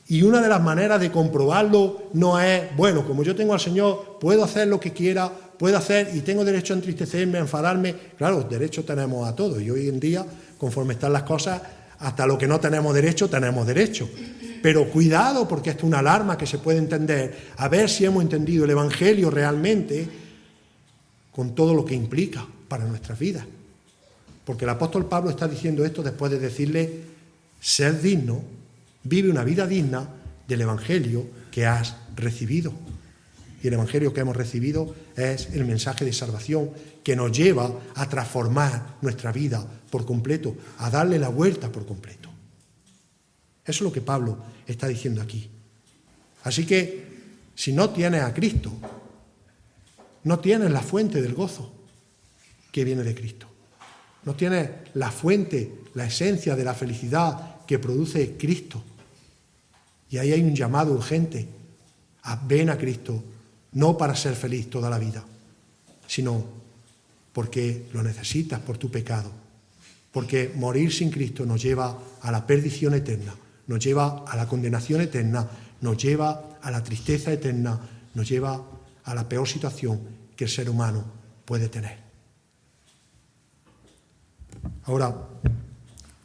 y una de las maneras de comprobarlo no es, bueno, como yo tengo al Señor, puedo hacer lo que quiera, puedo hacer y tengo derecho a entristecerme, a enfadarme. Claro, derecho tenemos a todo y hoy en día, conforme están las cosas, hasta lo que no tenemos derecho, tenemos derecho. Pero cuidado, porque esto es una alarma que se puede entender, a ver si hemos entendido el Evangelio realmente con todo lo que implica para nuestras vidas. Porque el apóstol Pablo está diciendo esto después de decirle, ser digno, vive una vida digna del Evangelio que has recibido. Y el Evangelio que hemos recibido es el mensaje de salvación que nos lleva a transformar nuestra vida por completo, a darle la vuelta por completo. Eso es lo que Pablo está diciendo aquí. Así que, si no tienes a Cristo, no tienes la fuente del gozo que viene de Cristo. No tienes la fuente, la esencia de la felicidad que produce Cristo. Y ahí hay un llamado urgente a ven a Cristo, no para ser feliz toda la vida, sino porque lo necesitas por tu pecado. Porque morir sin Cristo nos lleva a la perdición eterna, nos lleva a la condenación eterna, nos lleva a la tristeza eterna, nos lleva a la peor situación que el ser humano puede tener. Ahora,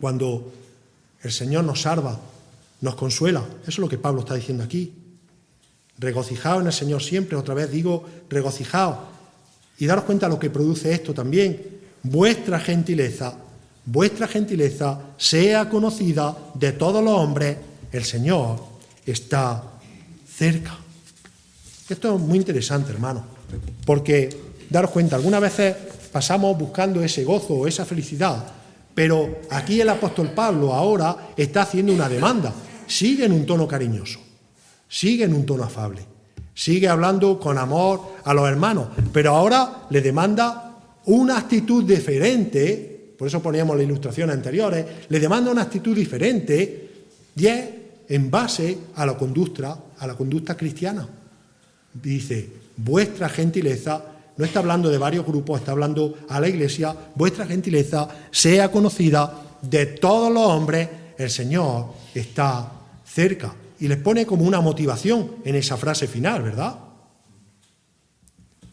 cuando el Señor nos salva, nos consuela, eso es lo que Pablo está diciendo aquí. Regocijaos en el Señor siempre, otra vez digo, regocijaos. Y daros cuenta de lo que produce esto también. Vuestra gentileza sea conocida de todos los hombres, el Señor está cerca. Esto es muy interesante, hermano, porque daros cuenta, algunas veces pasamos buscando ese gozo o esa felicidad, pero aquí el apóstol Pablo ahora está haciendo una demanda. Sigue en un tono cariñoso, sigue en un tono afable, sigue hablando con amor a los hermanos, pero ahora le demanda una actitud diferente, por eso poníamos las ilustraciones anteriores, le demanda una actitud diferente y es en base a la conducta cristiana. Dice, vuestra gentileza, no está hablando de varios grupos, está hablando a la iglesia, vuestra gentileza sea conocida de todos los hombres, el Señor está cerca. Y les pone como una motivación en esa frase final, ¿verdad?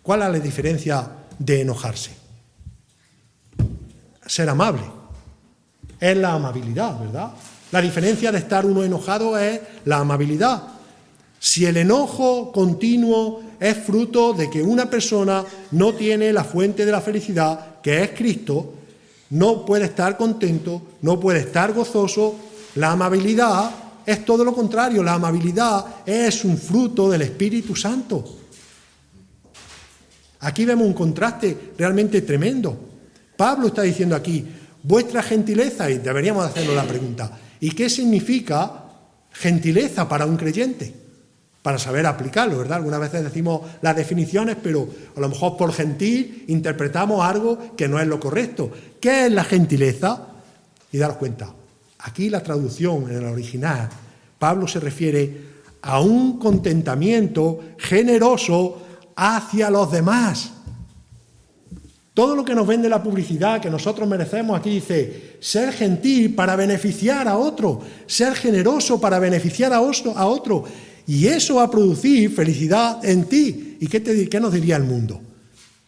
¿Cuál es la diferencia de enojarse? Ser amable. Es la amabilidad, ¿verdad? La diferencia de estar uno enojado es la amabilidad. Si el enojo continuo es fruto de que una persona no tiene la fuente de la felicidad, que es Cristo, no puede estar contento, no puede estar gozoso. La amabilidad es todo lo contrario. La amabilidad es un fruto del Espíritu Santo. Aquí vemos un contraste realmente tremendo. Pablo está diciendo aquí, vuestra gentileza, y deberíamos hacernos la pregunta, ¿y qué significa gentileza para un creyente? Para saber aplicarlo, ¿verdad? Algunas veces decimos las definiciones, pero a lo mejor por gentil interpretamos algo que no es lo correcto. ¿Qué es la gentileza? Y daros cuenta, aquí la traducción en el original, Pablo se refiere a un contentamiento generoso hacia los demás. Todo lo que nos vende la publicidad que nosotros merecemos, aquí dice, ser gentil para beneficiar a otro, ser generoso para beneficiar a otro. Y eso va a producir felicidad en ti. ¿Y qué nos diría el mundo?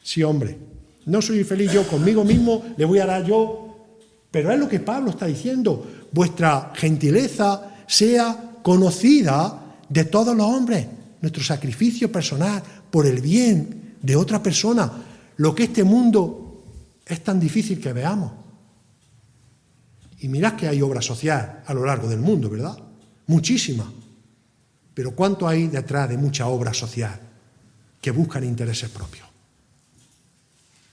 Sí, hombre, no soy feliz yo conmigo mismo, le voy a dar yo. Pero es lo que Pablo está diciendo. Vuestra gentileza sea conocida de todos los hombres. Nuestro sacrificio personal por el bien de otra persona. Lo que este mundo es tan difícil que veamos. Y mirad que hay obra social a lo largo del mundo, ¿verdad? Muchísima. Pero ¿cuánto hay detrás de mucha obra social que buscan intereses propios?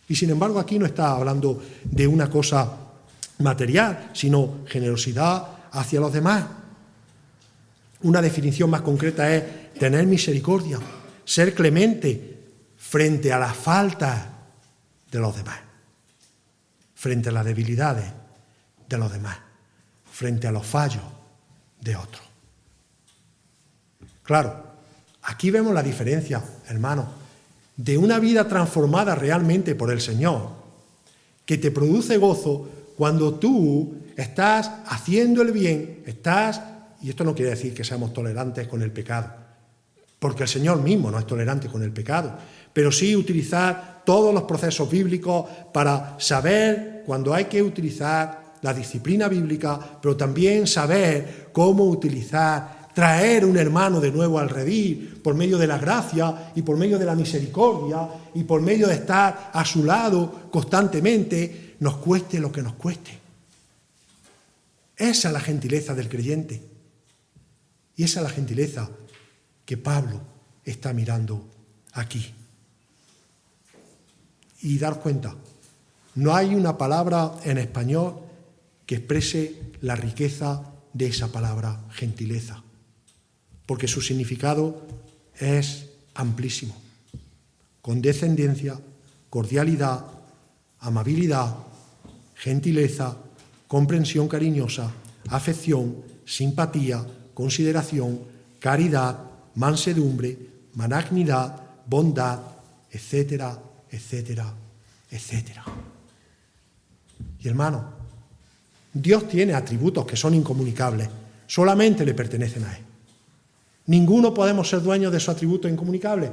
Y sin embargo aquí no está hablando de una cosa material, sino generosidad hacia los demás. Una definición más concreta es tener misericordia, ser clemente frente a las faltas de los demás, frente a las debilidades de los demás, frente a los fallos de otros. Claro, aquí vemos la diferencia, hermano, de una vida transformada realmente por el Señor, que te produce gozo cuando tú estás haciendo el bien, y esto no quiere decir que seamos tolerantes con el pecado, porque el Señor mismo no es tolerante con el pecado, pero sí utilizar todos los procesos bíblicos para saber cuando hay que utilizar la disciplina bíblica, pero también saber cómo traer un hermano de nuevo al redil por medio de la gracia y por medio de la misericordia y por medio de estar a su lado constantemente, nos cueste lo que nos cueste. Esa es la gentileza del creyente. Y esa es la gentileza que Pablo está mirando aquí. Y dar cuenta, no hay una palabra en español que exprese la riqueza de esa palabra gentileza, porque su significado es amplísimo. Condescendencia, cordialidad, amabilidad, gentileza, comprensión cariñosa, afección, simpatía, consideración, caridad, mansedumbre, benignidad, bondad, etcétera, etcétera, etcétera. Y hermano, Dios tiene atributos que son incomunicables, solamente le pertenecen a Él. Ninguno podemos ser dueños de esos atributos incomunicables,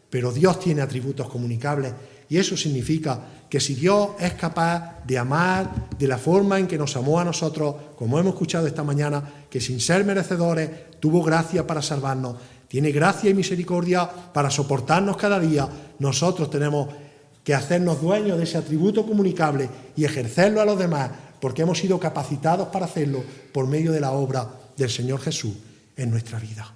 pero Dios tiene atributos comunicables y eso significa que si Dios es capaz de amar de la forma en que nos amó a nosotros, como hemos escuchado esta mañana, que sin ser merecedores tuvo gracia para salvarnos, tiene gracia y misericordia para soportarnos cada día, nosotros tenemos que hacernos dueños de ese atributo comunicable y ejercerlo a los demás, porque hemos sido capacitados para hacerlo por medio de la obra del Señor Jesús en nuestra vida.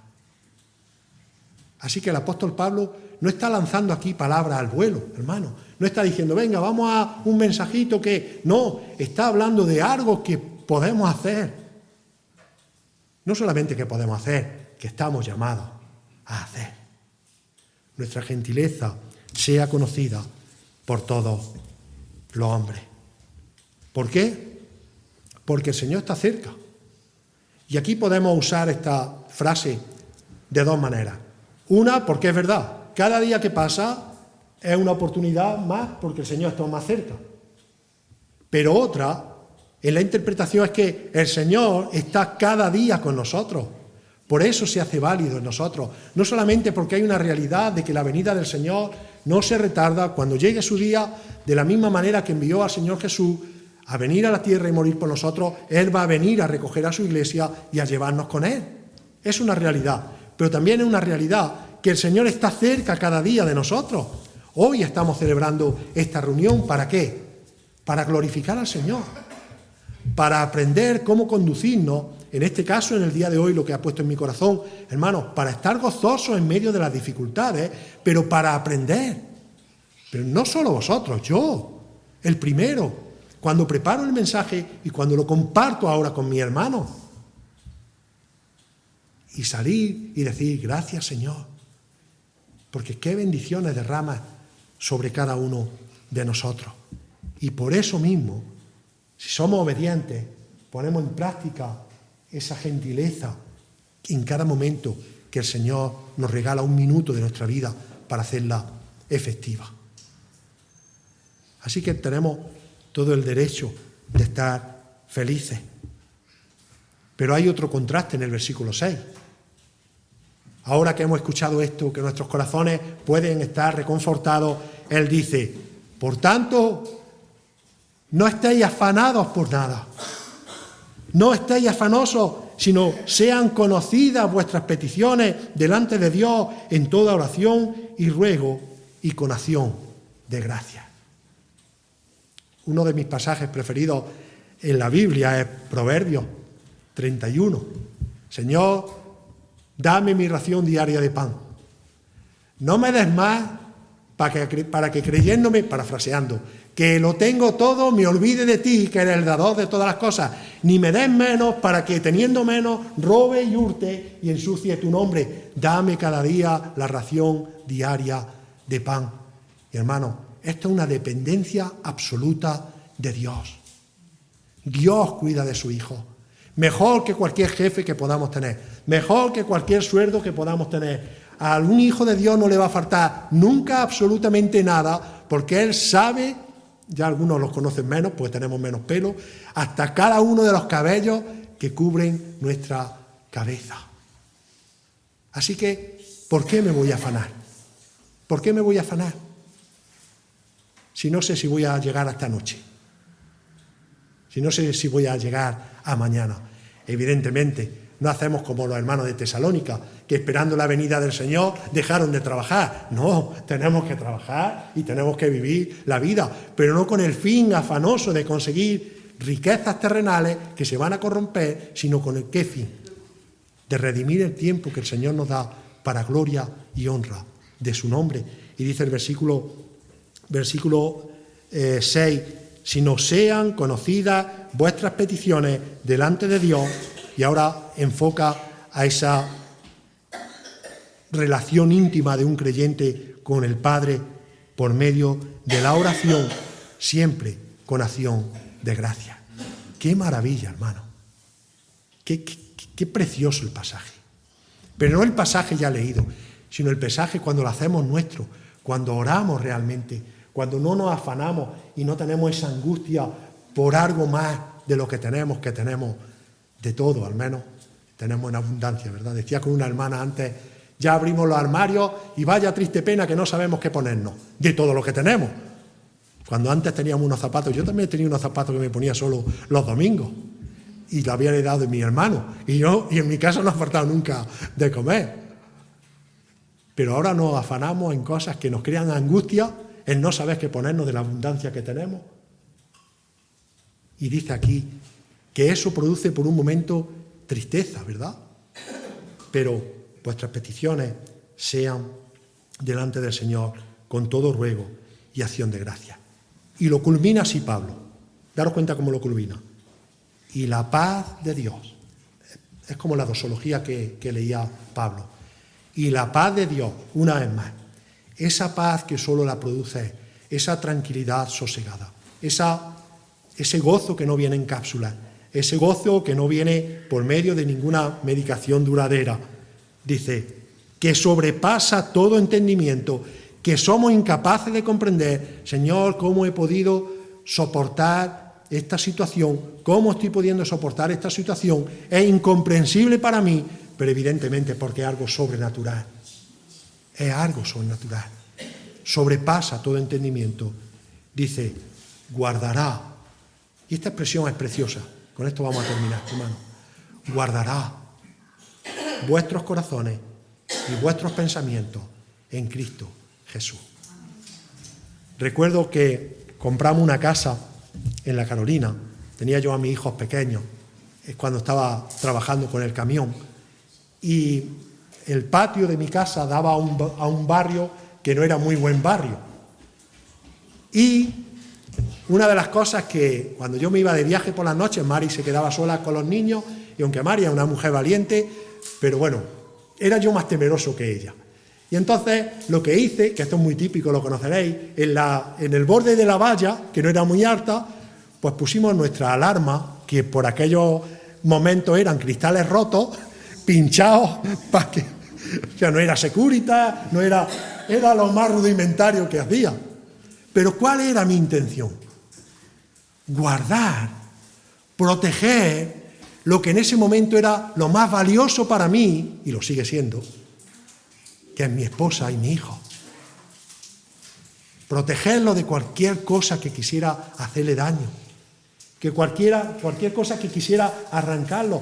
Así que el apóstol Pablo no está lanzando aquí palabras al vuelo, hermano. No está diciendo, venga, vamos a un mensajito que... No, está hablando de algo que podemos hacer. No solamente que podemos hacer, que estamos llamados a hacer. Nuestra gentileza sea conocida por todos los hombres. ¿Por qué? Porque el Señor está cerca. Y aquí podemos usar esta frase de dos maneras. Una, porque es verdad, cada día que pasa es una oportunidad más porque el Señor está más cerca. Pero otra, en la interpretación es que el Señor está cada día con nosotros. Por eso se hace válido en nosotros. No solamente porque hay una realidad de que la venida del Señor no se retarda cuando llegue su día, de la misma manera que envió al Señor Jesús a venir a la tierra y morir por nosotros, Él va a venir a recoger a su iglesia y a llevarnos con Él. Es una realidad. Pero también es una realidad que el Señor está cerca cada día de nosotros. Hoy estamos celebrando esta reunión, ¿para qué? para glorificar al Señor, para aprender cómo conducirnos, en este caso, en el día de hoy, lo que ha puesto en mi corazón, hermanos, para estar gozosos en medio de las dificultades, pero para aprender. Pero no solo vosotros, yo, el primero, cuando preparo el mensaje y cuando lo comparto ahora con mi hermano. Y salir y decir, gracias Señor, porque qué bendiciones derramas sobre cada uno de nosotros. Y por eso mismo, si somos obedientes, ponemos en práctica esa gentileza en cada momento que el Señor nos regala un minuto de nuestra vida para hacerla efectiva. Así que tenemos todo el derecho de estar felices. Pero hay otro contraste en el versículo 6. Ahora que hemos escuchado esto, que nuestros corazones pueden estar reconfortados, Él dice, por tanto, no estéis afanados por nada. No estéis afanosos, sino sean conocidas vuestras peticiones delante de Dios en toda oración y ruego y con acción de gracias. Uno de mis pasajes preferidos en la Biblia es Proverbios 31. Señor, dame mi ración diaria de pan. No me des más para que creyéndome, parafraseando, que lo tengo todo, me olvide de ti, que eres el dador de todas las cosas, ni me des menos para que teniendo menos robe y hurte y ensucie tu nombre. Dame cada día la ración diaria de pan. Y hermano, esto es una dependencia absoluta de Dios. Dios cuida de su Hijo. Mejor que cualquier jefe que podamos tener. Mejor que cualquier sueldo que podamos tener. A algún hijo de Dios no le va a faltar nunca absolutamente nada, porque Él sabe, ya algunos los conocen menos, pues tenemos menos pelo, hasta cada uno de los cabellos que cubren nuestra cabeza. Así que, ¿por qué me voy a afanar? ¿Por qué me voy a afanar? Si no sé si voy a llegar a esta noche. Si no sé si voy a llegar a mañana. Evidentemente, no hacemos como los hermanos de Tesalónica, que esperando la venida del Señor dejaron de trabajar. No, tenemos que trabajar y tenemos que vivir la vida, pero no con el fin afanoso de conseguir riquezas terrenales que se van a corromper, sino con el qué fin, de redimir el tiempo que el Señor nos da para gloria y honra de su nombre. Y dice el versículo 6, sino sean conocidas vuestras peticiones delante de Dios. Y ahora enfoca a esa relación íntima de un creyente con el Padre por medio de la oración, siempre con acción de gracia. ¡Qué maravilla, hermano! ¡Qué precioso el pasaje! Pero no el pasaje ya leído, sino el pasaje cuando lo hacemos nuestro, cuando oramos realmente, cuando no nos afanamos y no tenemos esa angustia por algo más de lo que tenemos de todo, al menos tenemos en abundancia, ¿verdad? Decía con una hermana antes, ya abrimos los armarios y vaya triste pena que no sabemos qué ponernos, de todo lo que tenemos. Cuando antes teníamos unos zapatos, yo también tenía unos zapatos que me ponía solo los domingos y lo había heredado de mi hermano y en mi casa no ha faltado nunca de comer. Pero ahora nos afanamos en cosas que nos crean angustia, en no saber qué ponernos de la abundancia que tenemos. Y dice aquí que eso produce por un momento tristeza, ¿verdad? Pero vuestras peticiones sean delante del Señor con todo ruego y acción de gracia. Y lo culmina así Pablo. Daros cuenta cómo lo culmina. Y la paz de Dios. Es como la dosología que leía Pablo. Y la paz de Dios, una vez más. Esa paz que solo la produce, esa tranquilidad sosegada, ese gozo que no viene en cápsulas, ese gozo que no viene por medio de ninguna medicación duradera. Dice, que sobrepasa todo entendimiento, que somos incapaces de comprender, Señor, cómo he podido soportar esta situación, cómo estoy pudiendo soportar esta situación, es incomprensible para mí, pero evidentemente porque es algo sobrenatural. Es algo sobrenatural. Sobrepasa todo entendimiento. Dice, guardará. Y esta expresión es preciosa. Con esto vamos a terminar, hermano. Guardará vuestros corazones y vuestros pensamientos en Cristo Jesús. Recuerdo que compramos una casa en la Carolina. Tenía yo a mis hijos pequeños, es cuando estaba trabajando con el camión. Y el patio de mi casa daba a un barrio que no era muy buen barrio. Y una de las cosas que cuando yo me iba de viaje por las noches, Mari se quedaba sola con los niños, y aunque Mari es una mujer valiente, pero bueno, era yo más temeroso que ella. Y entonces lo que hice, que esto es muy típico, lo conoceréis, en el borde de la valla, que no era muy alta, pues pusimos nuestra alarma, que por aquellos momentos eran cristales rotos, pinchados, para que, o sea, no era Securitas, no era lo más rudimentario que hacía. Pero ¿cuál era mi intención? Guardar, proteger lo que en ese momento era lo más valioso para mí, y lo sigue siendo, que es mi esposa y mi hijo. Protegerlo de cualquier cosa que quisiera hacerle daño, que cualquier cosa que quisiera arrancarlo.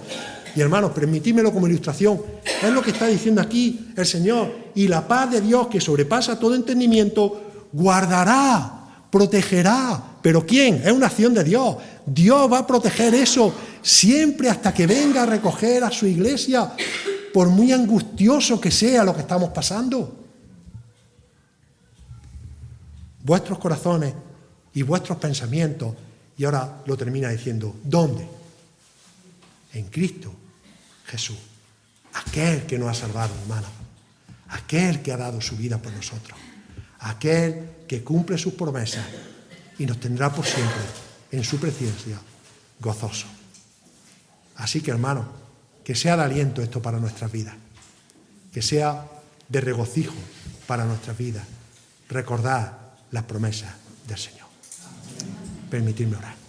Y hermanos, permitidmelo como ilustración, es lo que está diciendo aquí el Señor. Y la paz de Dios, que sobrepasa todo entendimiento, guardará, protegerá. ¿Pero quién? Es una acción de Dios. Dios va a proteger eso siempre hasta que venga a recoger a su iglesia, por muy angustioso que sea lo que estamos pasando. Vuestros corazones y vuestros pensamientos, y ahora lo termina diciendo, ¿dónde? En Cristo Jesús, aquel que nos ha salvado, hermano, aquel que ha dado su vida por nosotros, aquel que cumple sus promesas y nos tendrá por siempre en su presencia gozoso. Así que, hermano, que sea de aliento esto para nuestras vidas, que sea de regocijo para nuestras vidas, recordad las promesas del Señor. Permitidme orar.